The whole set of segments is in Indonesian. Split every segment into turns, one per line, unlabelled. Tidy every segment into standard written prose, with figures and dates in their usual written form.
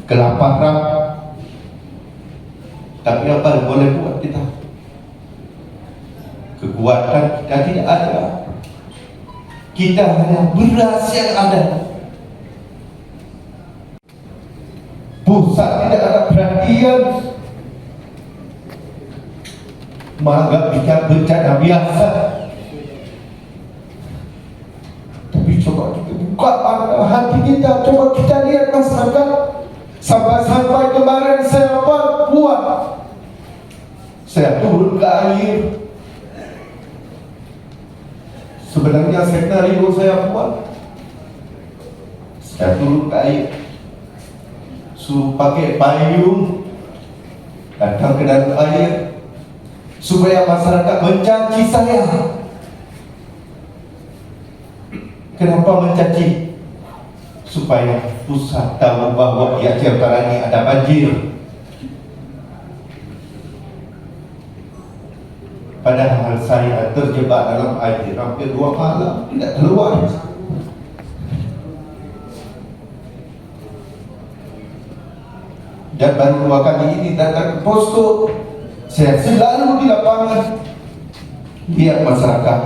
kelaparan. Tapi apa yang boleh buat kita? Kekuatan kita tidak ada. Kita hanya beras yang ada. Pusat tidak ada perhatian, menganggap kita bencana biasa. Tapi coba kita buka hati kita, coba kita lihat masyarakat. Sampai kemarin saya buat, saya turun ke air. Sebenarnya skenario saya buat, saya turun ke air, suruh pakai payung, datang ke dalam air, supaya masyarakat mencaci saya. Kenapa mencaci? Supaya pusat tahu bahwa di Aceh Utara ini ada banjir. Padahal saya terjebak dalam air hampir 2 malam, tidak keluar. Dan baru 2 kali ini datang ke posko. Saya selalu di lapangan lihat masyarakat.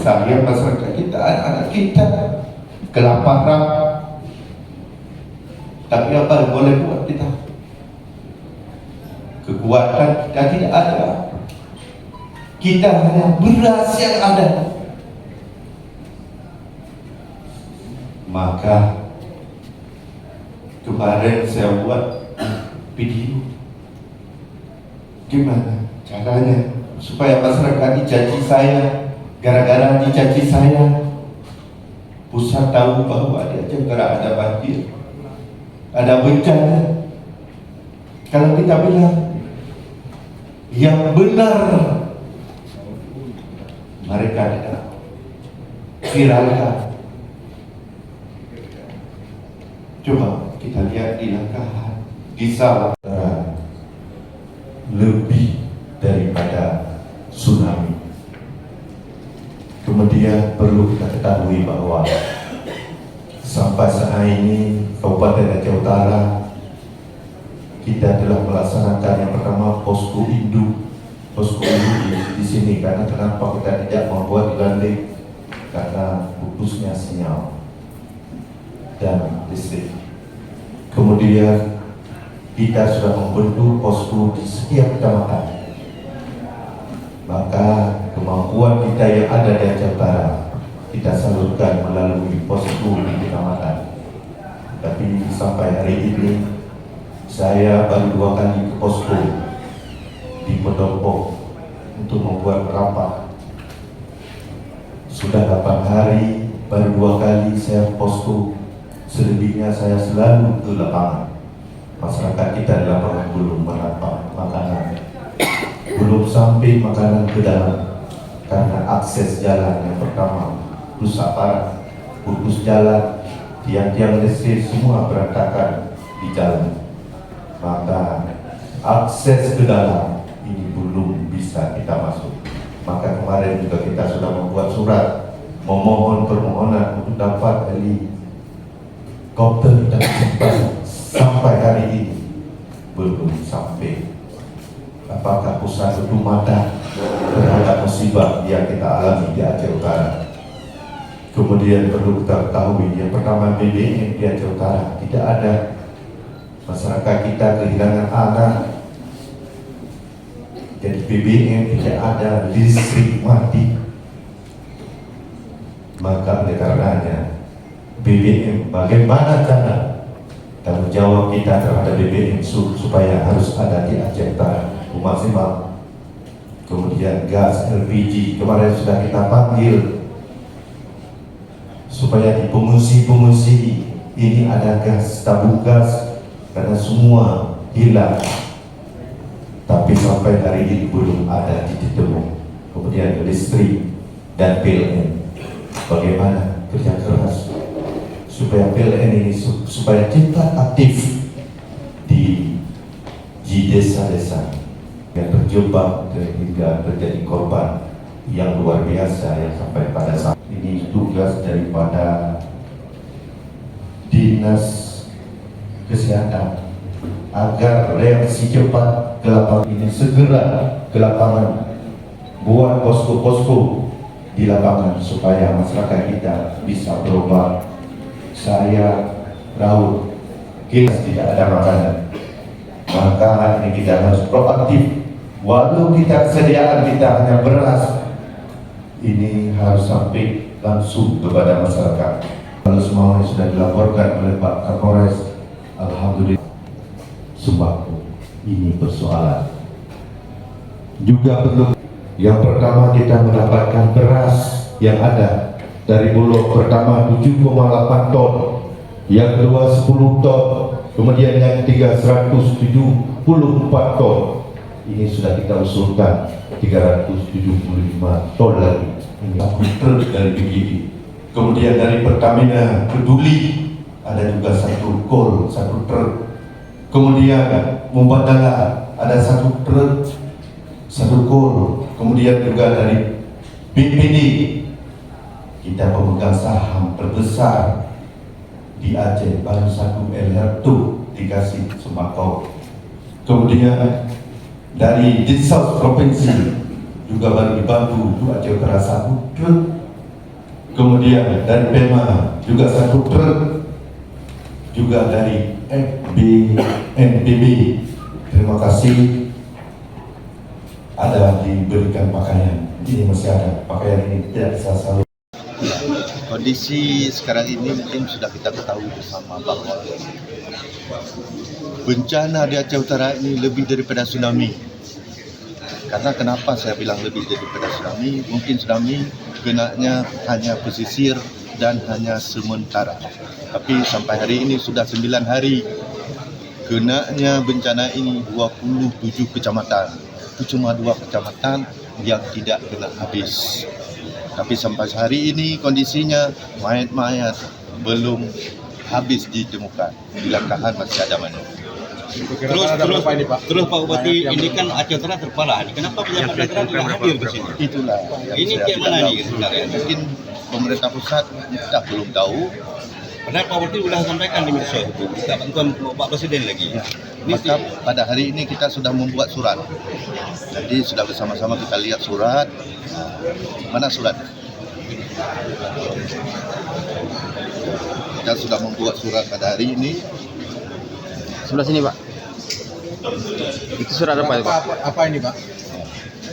Saya masyarakat kita, anak-anak kita kelaparan. Tapi apa yang boleh buat kita? Kekuatan kita tidak ada. Kita hanya beras yang ada. Maka kemarin saya buat video. Gimana caranya supaya masyarakat dicaci saya? Gara-gara dicaci saya, pusat tahu bahwa di Aceh Utara ada banjir, ada bencana. Kalau kita bilang yang benar, mereka tidak viralkan. Coba kita lihat di Langkahan, di Sabah, lebih daripada tsunami. Kemudian perlu kita ketahui bahwa sampai saat ini Kabupaten Aceh Utara kita telah melaksanakan yang pertama posko induk di sini. Karena kenapa kita tidak membuat di Landing? Karena putusnya sinyal dan listrik. Kemudian kita sudah membentuk posko di setiap kecamatan. Maka kemampuan kita yang ada di Aceh Utara kita salurkan melalui posko di kecamatan. Tapi sampai hari ini saya baru 2 kali ke posko di Pendopo untuk membuat rapat. Sudah 8 hari, baru 2 kali saya posko. Selebihnya saya selalu ke lapangan. Masyarakat kita di lapangan belum mendapat makanan, belum sampai makanan ke dalam karena akses jalan yang pertama rusak parah, putus jalan, tiang-tiang listrik semua berantakan di jalan. Maka akses ke dalam ini belum bisa kita masuk. Maka kemarin juga kita sudah membuat surat memohon permohonan untuk dapat helikopter dan cepat. Sampai hari ini belum sampai. Apakah pusat itu mata terhadap musibah yang kita alami di Aceh Utara? Kemudian perlu kita ketahui yang pertama, BBM di Aceh Utara tidak ada. Masyarakat kita kehilangan anak. Jadi BBM tidak ada, listrik mati. Maka oleh karenanya BBM, bagaimana cara tanggung jawab kita terhadap BBM supaya harus ada di Aceh Utara maksimal. Kemudian gas LPG kemarin sudah kita panggil supaya di pengungsi ini ada gas, tabung gas, karena semua hilang. Tapi sampai hari ini belum ada titik temu. Kemudian listrik dan PLN, bagaimana kerja keras supaya PLN ini supaya cepat aktif di desa-desa yang terjebak hingga terjadi korban yang luar biasa yang sampai pada saat ini. Tugas daripada Dinas Dinas Kesehatan agar reaksi cepat ke lapangan ini segera ke lapangan, buat posko-posko di lapangan supaya masyarakat kita bisa berobat. Saya Raul, kita tidak ada makanan, maka ini kita harus proaktif. Walau kita kesediaan kita hanya beras, ini harus sampai langsung kepada masyarakat. Kalau semuanya sudah dilaporkan oleh Pak Kapolres, alhamdulillah sembako ini persoalan. Juga perlu yang pertama kita mendapatkan beras yang ada dari Bulog pertama 7,8 ton, yang kedua 10 ton, kemudian yang ketiga 174 ton. Ini sudah kita usulkan 375 ton lagi. Ini aku truk dari BGD. Kemudian dari Pertamina Peduli ada juga 1 truk. Kemudian Mubadala ada 1 truk, 1 kol. Kemudian juga dari BPD, kita pemegang saham terbesar di Aceh, baru 1 LR2 dikasih sembako. Kemudian dari Dinas Provinsi juga baru dibantu untuk Aceh Utara 1 truk. Kemudian dari Pema juga 1 truk. Juga dari NPB, terima kasih, ada diberikan pakaian. Ini masih ada pakaian, ini tidak bisa selalu.
Kondisi sekarang ini mungkin sudah kita ketahui bersama bahwa bencana di Aceh Utara ini lebih daripada tsunami. Karena kenapa saya bilang lebih daripada tsunami? Mungkin tsunami kenanya hanya pesisir dan hanya sementara. Tapi sampai hari ini sudah 9 hari kenanya bencana ini 27 kecamatan. Itu cuma 2 kecamatan yang tidak kena habis. Tapi sampai hari ini kondisinya mayat-mayat belum habis ditemukan. Di Langkahan masih ada mana.
Terus Pak Bupati, ini kan Aceh Utara terparah. Kenapa pejabat daerah tidak hadir di sini?
Itulah.
Ini kayak mana nih sebenarnya?
Mungkin pemerintah pusat kita belum tahu.
Padahal Pak Bupati sudah sampaikan di medsos itu, kita bantuan Pak Presiden lagi.
Maka pada hari ini kita sudah membuat surat. Jadi sudah bersama-sama kita lihat surat. Mana surat? Kita sudah membuat surat pada hari ini.
Sebelah sini Pak. Itu surat apa ya Pak?
Apa ini Pak?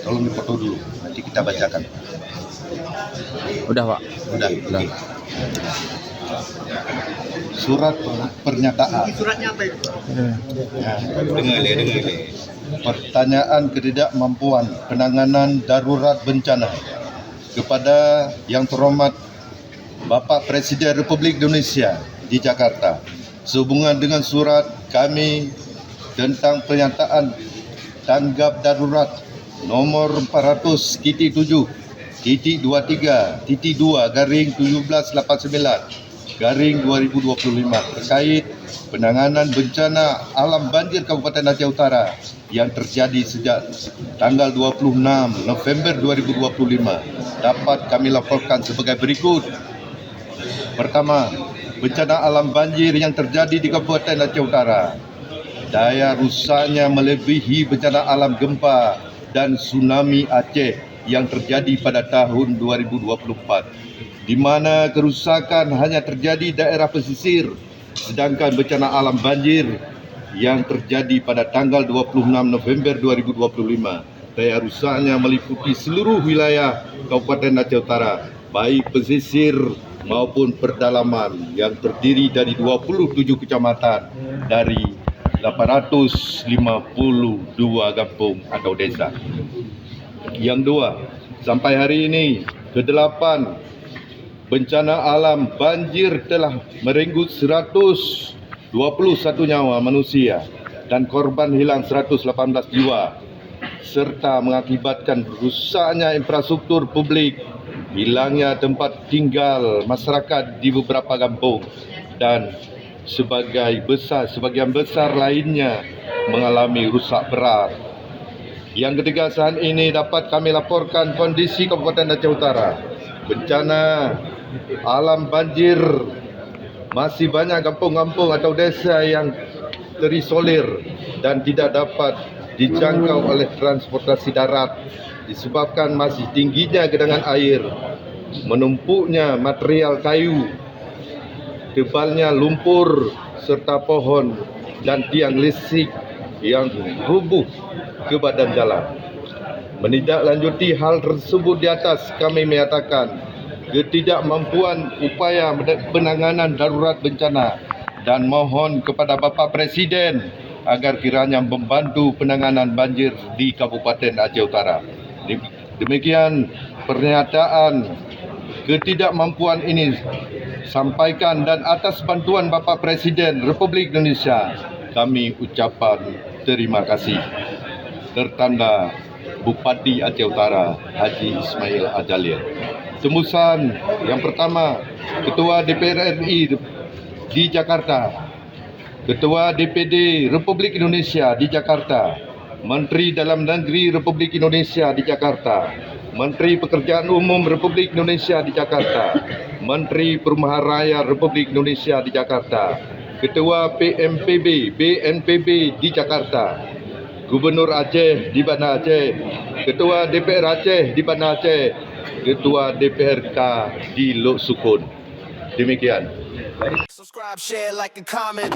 Tolong dipoto dulu, nanti kita bacakan.
Udah Pak.
Udah. Surat pernyataan.
Suratnya apa itu?
Ya.
Dengar.
Pertanyaan ketidakmampuan penanganan darurat bencana kepada Yang Terhormat Bapak Presiden Republik Indonesia di Jakarta sehubungan dengan surat kami tentang pernyataan tanggap darurat nomor 400-2-1789/2025 terkait penanganan bencana alam banjir Kabupaten Aceh Utara yang terjadi sejak tanggal 26 November 2025 dapat kami laporkan sebagai berikut. Pertama, bencana alam banjir yang terjadi di Kabupaten Aceh Utara. Daya rusaknya melebihi bencana alam gempa dan tsunami Aceh yang terjadi pada tahun 2024, di mana kerusakan hanya terjadi daerah pesisir, sedangkan bencana alam banjir yang terjadi pada tanggal 26 November 2025, daya rusaknya meliputi seluruh wilayah Kabupaten Aceh Utara, baik pesisir maupun perdalaman yang terdiri dari 27 kecamatan dari 852 kampung atau desa. Yang dua, sampai hari ini ke-8 bencana alam banjir telah merenggut 121 nyawa manusia dan korban hilang 118 jiwa serta mengakibatkan rusaknya infrastruktur publik, hilangnya tempat tinggal masyarakat di beberapa kampung dan sebagian besar lainnya mengalami rusak berat. Yang ketiga, saat ini dapat kami laporkan kondisi Kabupaten Aceh Utara. Bencana alam banjir masih banyak kampung-kampung atau desa yang terisolir dan tidak dapat dijangkau oleh transportasi darat disebabkan masih tingginya genangan air, menumpuknya material kayu, tebalnya lumpur serta pohon dan tiang listrik yang rubuh ke badan jalan. Menindaklanjuti hal tersebut di atas, kami menyatakan ketidakmampuan upaya penanganan darurat bencana dan mohon kepada Bapak Presiden agar kiranya membantu penanganan banjir di Kabupaten Aceh Utara. Demikian pernyataan ketidakmampuan ini sampaikan, dan atas bantuan Bapak Presiden Republik Indonesia kami ucapkan terima kasih. Tertanda Bupati Aceh Utara Haji Ismail Ajalil. Tembusan yang pertama, Ketua DPR RI di Jakarta, Ketua DPD Republik Indonesia di Jakarta, Menteri Dalam Negeri Republik Indonesia di Jakarta, Menteri Pekerjaan Umum Republik Indonesia di Jakarta, Menteri Perumahan Raya Republik Indonesia di Jakarta, Ketua PMPB BNPB di Jakarta, Gubernur Aceh di Banda Aceh, Ketua DPR Aceh di Banda Aceh, Ketua DPRK di Lok Sukun. Demikian.
Subscribe, share, like, and comment.